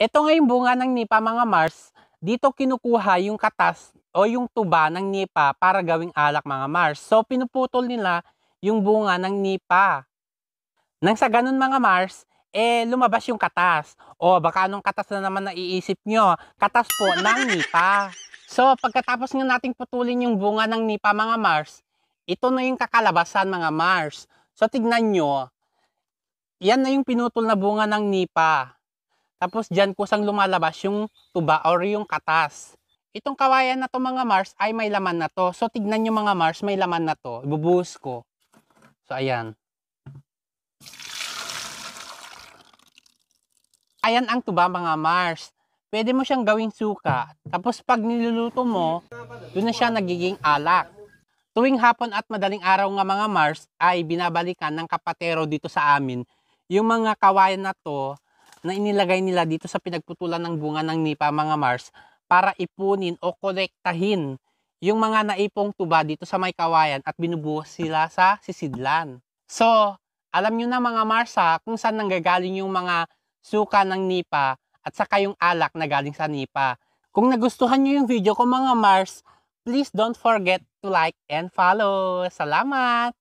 Ito nga yung bunga ng nipa mga Mars. Dito kinukuha yung katas o yung tuba ng nipa para gawing alak mga Mars. So pinuputol nila yung bunga ng nipa. Nang sa ganun mga Mars, lumabas yung katas. O baka anong katas na naman naiisip nyo? Katas po ng nipa. So pagkatapos nga nating putulin yung bunga ng nipa mga Mars, ito na yung kakalabasan mga Mars. So tignan nyo, yan na yung pinutol na bunga ng nipa. Tapos dyan kusang lumalabas yung tuba or yung katas. Itong kawayan na to mga Mars ay may laman na to. So tignan nyo mga Mars, may laman na to. Ibubuhos ko. So ayan. Ayan ang tuba mga Mars. Pwede mo siyang gawing suka. Tapos pag niluluto mo, doon na siya nagiging alak. Tuwing hapon at madaling araw nga mga Mars ay binabalikan ng kapatero dito sa amin yung mga kawayan na to na inilagay nila dito sa pinagputulan ng bunga ng nipa mga Mars para ipunin o kolektahin yung mga naipong tuba dito sa may kawayan at binubuhos sila sa sisidlan. So, alam nyo na mga Mars kung saan nanggagaling yung mga suka ng nipa at saka yung alak na galing sa nipa. Kung nagustuhan nyo yung video ko mga Mars, please don't forget to like and follow. Salamat!